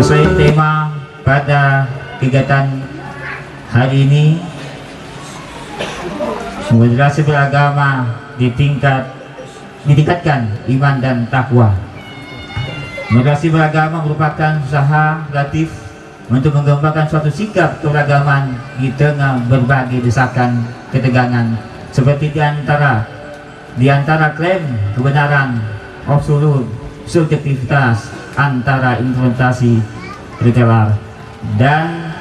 Sesuai tema pada kegiatan hari ini, moderasi beragama ditingkatkan iman dan takwa. Moderasi beragama merupakan usaha kreatif untuk mengembangkan suatu sikap keberagaman di tengah berbagai desakan ketegangan, seperti di antara klaim kebenaran absolut, subjektivitas antara implementasi literal, dan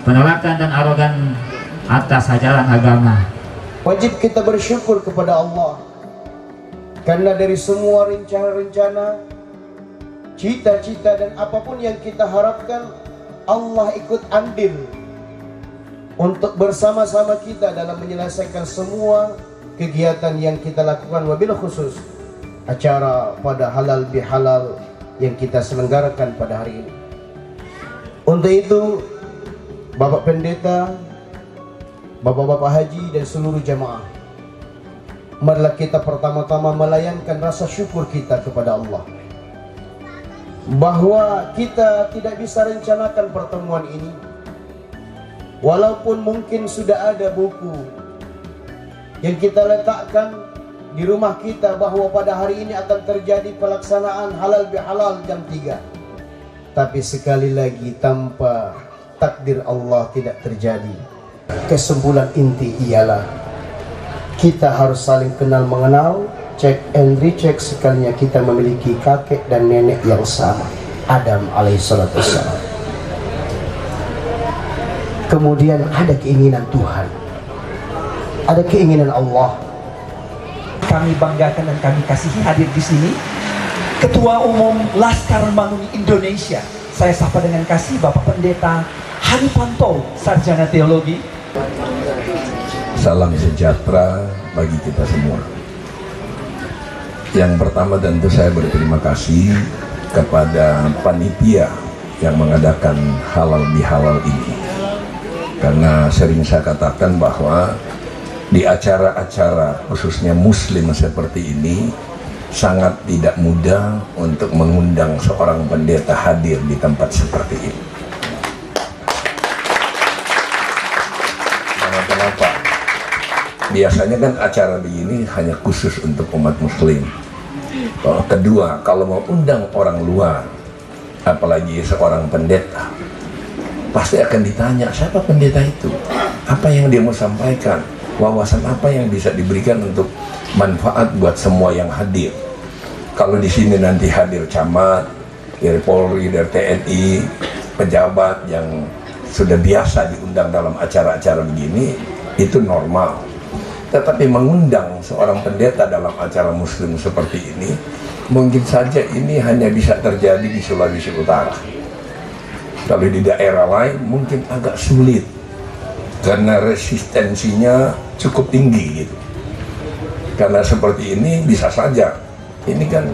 penolakan dan arogan atas ajaran agama. Wajib kita bersyukur kepada Allah karena dari semua rencana-rencana, cita-cita dan apapun yang kita harapkan, Allah ikut andil untuk bersama-sama kita dalam menyelesaikan semua kegiatan yang kita lakukan, wabil khusus acara pada halal bihalal yang kita selenggarakan pada hari ini. Untuk itu, Bapak Pendeta, Bapak-bapak haji dan seluruh jamaah, marilah kita pertama-tama melayankan rasa syukur kita kepada Allah bahwa kita tidak bisa rencanakan pertemuan ini, walaupun mungkin sudah ada buku yang kita letakkan di rumah kita bahwa pada hari ini akan terjadi pelaksanaan halal bihalal jam 3, tapi sekali lagi tanpa takdir Allah tidak terjadi. Kesimpulan inti ialah kita harus saling kenal mengenal, cek and recheck sekalinya kita memiliki kakek dan nenek yang sama, Adam alaihissalatu wassalam. Kemudian ada keinginan Tuhan, ada keinginan Allah. Kami banggakan dan kami kasihi hadir di sini Ketua Umum Laskar Mangungi Indonesia. Saya sapa dengan kasih Bapak Pendeta Haripanto, Sarjana Teologi. Salam sejahtera bagi kita semua. Yang pertama tentu saya berterima kasih kepada panitia yang mengadakan halal bihalal ini, karena sering saya katakan bahwa di acara-acara khususnya muslim seperti ini sangat tidak mudah untuk mengundang seorang pendeta hadir di tempat seperti ini. Kenapa? Biasanya kan acara begini hanya khusus untuk umat muslim. Kedua, kalau mau undang orang luar, apalagi seorang pendeta, pasti akan ditanya siapa pendeta itu, apa yang dia mau sampaikan, wawasan apa yang bisa diberikan untuk manfaat buat semua yang hadir. Kalau di sini nanti hadir camat, dari Polri, dari TNI, pejabat yang sudah biasa diundang dalam acara-acara begini, itu normal. Tetapi mengundang seorang pendeta dalam acara muslim seperti ini, mungkin saja ini hanya bisa terjadi di Sulawesi Utara. Kalau di daerah lain mungkin agak sulit, karena resistensinya cukup tinggi gitu. Karena seperti ini bisa saja, ini kan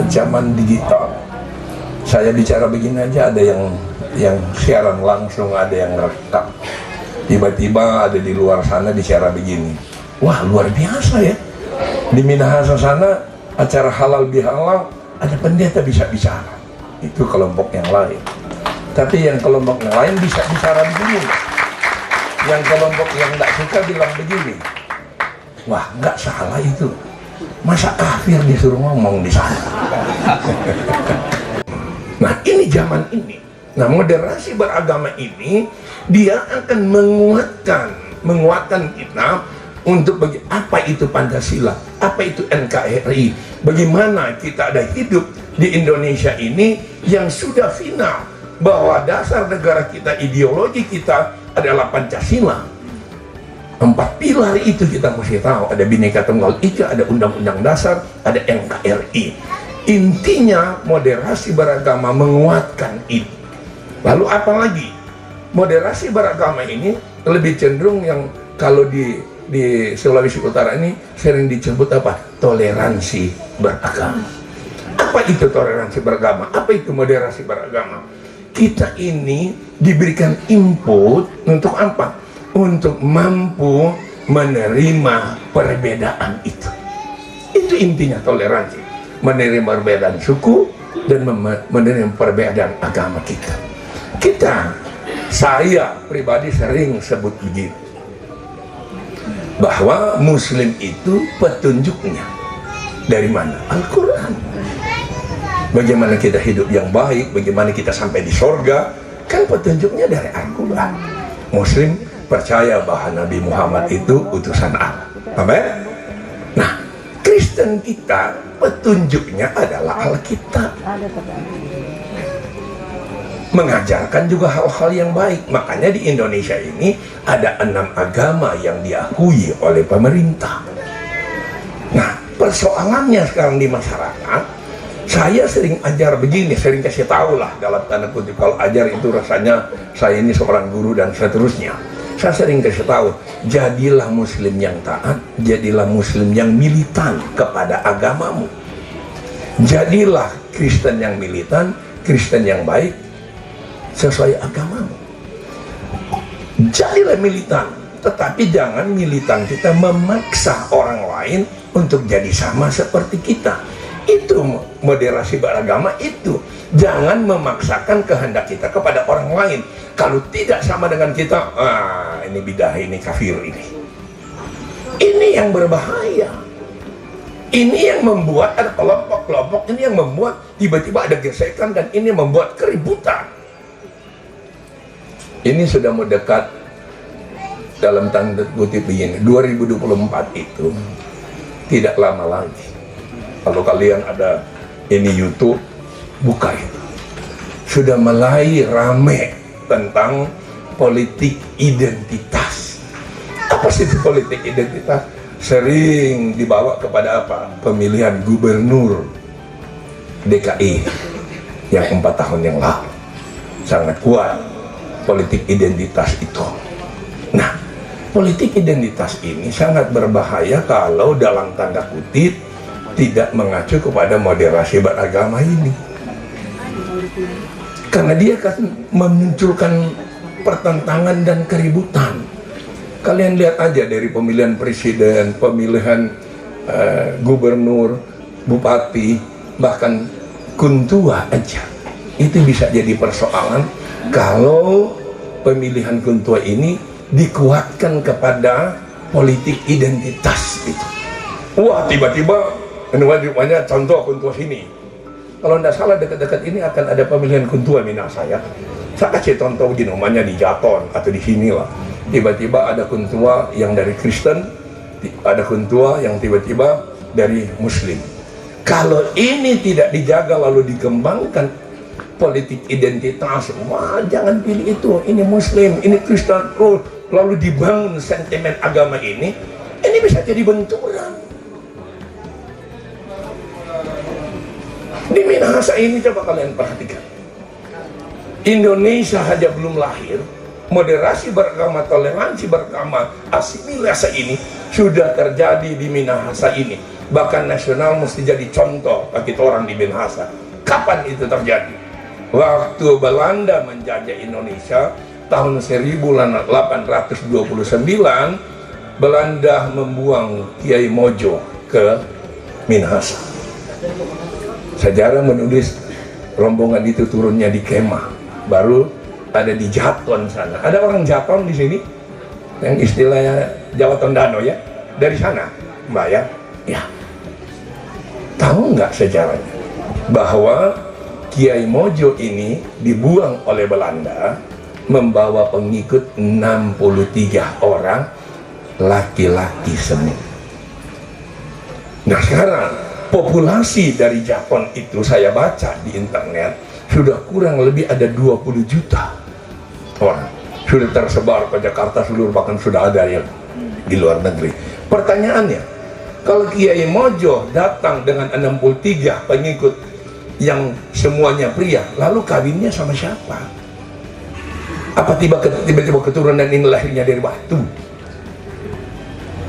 zaman digital. Saya bicara begini aja ada yang siaran langsung, ada yang rekam. Tiba-tiba ada di luar sana bicara begini, wah luar biasa ya. Di Minahasa sana acara halal bihalal ada pendeta bisa bicara. Itu kelompok yang lain. Tapi yang kelompok yang lain bisa bicara begini. Yang kelompok yang tidak suka bilang begini, wah nggak salah itu, masa kafir disuruh ngomong di sana. Nah ini zaman ini. Nah moderasi beragama ini dia akan menguatkan kita untuk apa itu Pancasila, apa itu NKRI, bagaimana kita ada hidup di Indonesia ini yang sudah final bahwa dasar negara kita, ideologi kita adalah Pancasila. 4 pilar itu kita mesti tahu, ada Bhinneka Tunggal Ika, ada Undang-Undang Dasar, ada NKRI. Intinya moderasi beragama menguatkan itu. Lalu apa lagi? Moderasi beragama ini lebih cenderung yang kalau di Sulawesi Utara ini sering disebut apa? Toleransi beragama. Apa itu toleransi beragama? Apa itu moderasi beragama? Kita ini diberikan input untuk apa? Untuk mampu menerima perbedaan itu. Itu intinya toleransi. Menerima perbedaan suku, dan menerima perbedaan agama kita. Saya pribadi sering sebut begitu, bahwa Muslim itu petunjuknya dari mana? Al-Quran. Bagaimana kita hidup yang baik, bagaimana kita sampai di sorga, kan petunjuknya dari Al-Quran. Muslim percaya bahwa Nabi Muhammad itu utusan Allah. Amin. Nah, Kristen kita petunjuknya adalah Alkitab. Mengajarkan juga hal-hal yang baik. Makanya di Indonesia ini ada 6 agama yang diakui oleh pemerintah. Nah, persoalannya sekarang di masyarakat, saya sering ajar begini, sering kasih tahu lah dalam tanda kutip, kalau ajar itu rasanya saya ini seorang guru dan seterusnya. Saya sering kasih tahu, jadilah Muslim yang taat, jadilah Muslim yang militan kepada agamamu. Jadilah Kristen yang militan, Kristen yang baik sesuai agamamu. Jadilah militan, tetapi jangan militan kita memaksa orang lain untuk jadi sama seperti kita. Itu moderasi beragama itu. Jangan memaksakan kehendak kita kepada orang lain. Kalau tidak sama dengan kita, ini bidah, ini kafir, ini. Ini yang berbahaya. Ini yang membuat ada kelompok-kelompok, ini yang membuat tiba-tiba ada gesekan, dan ini membuat keributan. Ini sudah mau dekat, dalam tanda kutip begini, 2024 itu tidak lama lagi. Kalau kalian ada ini YouTube, buka itu. Sudah mulai rame tentang politik identitas. Apa sih itu politik identitas? Sering dibawa kepada apa? Pemilihan gubernur DKI yang 4 tahun yang lalu. Sangat kuat politik identitas itu. Nah, politik identitas ini sangat berbahaya kalau dalam tanda kutip tidak mengacu kepada moderasi beragama ini, karena dia akan memunculkan pertentangan dan keributan. Kalian lihat aja dari pemilihan presiden, pemilihan gubernur, bupati, bahkan kuntua aja, itu bisa jadi persoalan kalau pemilihan kuntua ini dikuatkan kepada politik identitas itu. Wah, tiba-tiba namanya contoh kuntua sini. Kalau tidak salah dekat-dekat ini akan ada pemilihan kuntua Minahasa ya. Saya kasih contoh begini, namanya di Jaton atau di sini lah. Tiba-tiba ada kuntua yang dari Kristen, ada kuntua yang tiba-tiba dari Muslim. Kalau ini tidak dijaga lalu dikembangkan politik identitas, wah jangan pilih itu, ini Muslim, ini Kristen, lalu dibangun sentimen agama ini bisa jadi benturan. Di Minahasa ini coba kalian perhatikan, Indonesia saja belum lahir, moderasi beragama, toleransi beragama, asimilasi ini sudah terjadi di Minahasa ini. Bahkan nasional mesti jadi contoh bagi orang di Minahasa. Kapan itu terjadi? Waktu Belanda menjajah Indonesia tahun 1829, Belanda membuang Kiai Mojo ke Minahasa. Sejarah menulis rombongan itu turunnya di kemah, baru ada di Jaton sana. Ada orang Jaton di sini yang istilahnya Jawa Tondano ya, dari sana Mbak ya. Ya, tahu nggak sejarahnya bahwa Kiai Mojo ini dibuang oleh Belanda membawa pengikut 63 orang laki-laki semua. Nah sekarang populasi dari Japon itu saya baca di internet sudah kurang lebih ada 20 juta orang. Sudah tersebar ke Jakarta seluruh, bahkan sudah ada yang di luar negeri. Pertanyaannya, kalau Kiai Mojo datang dengan 63 pengikut yang semuanya pria, lalu kawinnya sama siapa? Apa tiba-tiba keturunan ini lahirnya dari batu?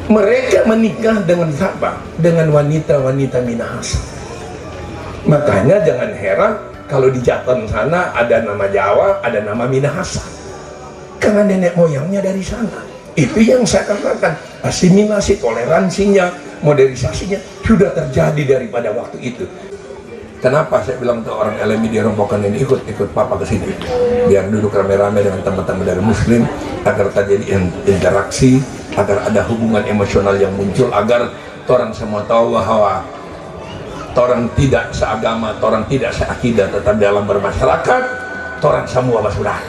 Mereka menikah dengan siapa? Dengan wanita-wanita Minahasa. Makanya jangan heran kalau di Jaton sana ada nama Jawa, ada nama Minahasa, karena nenek moyangnya dari sana. Itu yang saya katakan, asimilasi, toleransinya, modernisasinya sudah terjadi daripada waktu itu. Kenapa saya bilang tuh orang LMI di rombongan ini ikut papa ke sini, biar duduk rame-rame dengan teman-teman dari Muslim, agar terjadi interaksi, agar ada hubungan emosional yang muncul, agar orang semua tahu bahwa orang tidak seagama, orang tidak seakidah, tetap dalam bermasyarakat, orang semua bersaudara.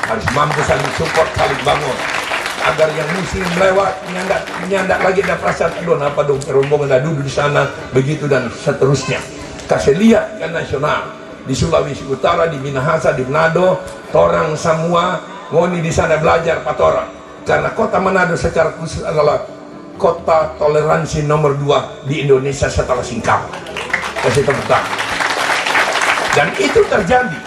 Harus mampu saling support, saling bangun, agar yang Muslim lewat nyandak lagi ada perasaan, aduh apa dong rombongan duduk di sana begitu dan seterusnya. Kasih lihat kan nasional di Sulawesi Utara, di Minahasa, di Manado, orang semua ngoni di sana belajar patora, karena kota Manado secara khusus adalah kota toleransi nomor 2 di Indonesia setelah Singkawang. Kasih tepuk tangan. Dan itu terjadi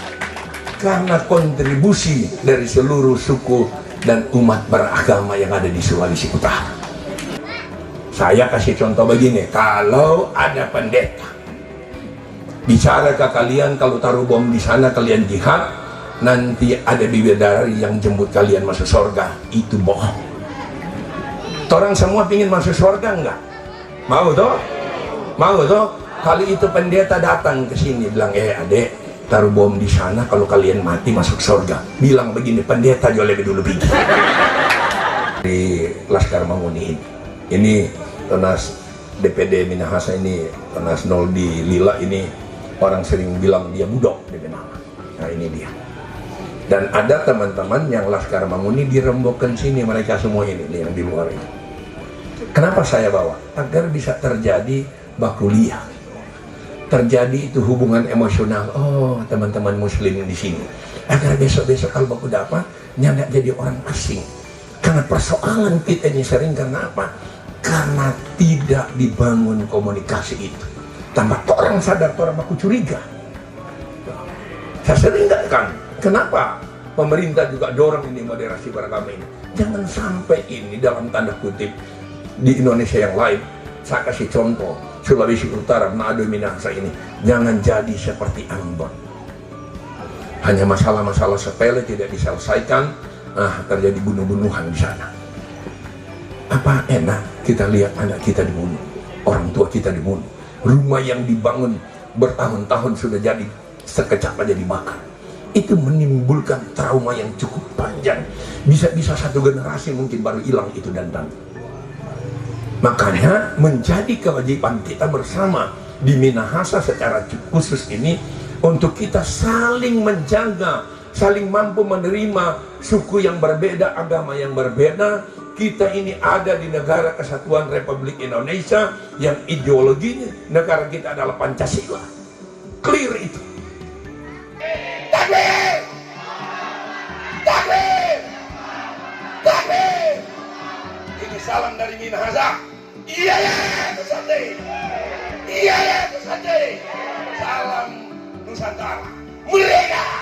karena kontribusi dari seluruh suku dan umat beragama yang ada di Sulawesi Utara. Saya kasih contoh begini, kalau ada pendeta bicara ke kalian, kalau taruh bom di sana kalian jihad, nanti ada bidadari yang jemput kalian masuk surga, itu bohong. Orang semua pingin masuk surga enggak? Mau toh? Mau toh? Kali itu pendeta datang ke sini bilang, adek, taruh bom di sana, kalau kalian mati masuk surga. Bilang begini, pendeta jual lebih dulu pergi. Di Laskar Manguni ini Tunas DPD Minahasa ini, Tunas Nol di Lila ini, orang sering bilang dia budok di nama. Nah ini dia. Dan ada teman-teman yang Laskar Manguni dirembukan sini, mereka semua ini yang di luar ini. Kenapa saya bawa? Agar bisa terjadi bakuliah, terjadi itu hubungan emosional. Oh teman-teman Muslim di sini, agar besok-besok kalau baku dapat nggak jadi orang asing. Karena persoalan kita ini sering karena apa? Karena tidak dibangun komunikasi itu. Tambah orang sadar, orang aku curiga. Saya sering kan, kenapa pemerintah juga dorong ini moderasi beragama ini? Jangan sampai ini dalam tanda kutip di Indonesia yang lain. Saya kasih contoh, Sulawesi Utara, Manado, Minahasa ini jangan jadi seperti Ambon. Hanya masalah-masalah sepele tidak diselesaikan, terjadi bunuh-bunuhan di sana. Apa enak kita lihat anak kita dibunuh, orang tua kita dibunuh, rumah yang dibangun bertahun-tahun sudah jadi sekejap aja dibakar. Itu menimbulkan trauma yang cukup panjang, bisa-bisa satu generasi mungkin baru hilang itu dan. Makanya menjadi kewajiban kita bersama di Minahasa secara khusus ini untuk kita saling menjaga, saling mampu menerima suku yang berbeda, agama yang berbeda. Kita ini ada di negara Kesatuan Republik Indonesia yang ideologinya negara kita adalah Pancasila. Clear itu. Takbir! Takbir! Takbir! Ini salam dari Minahasa. Iya ya, Nusantara. Iya ya, Nusantara. Salam Nusantara. Merdeka!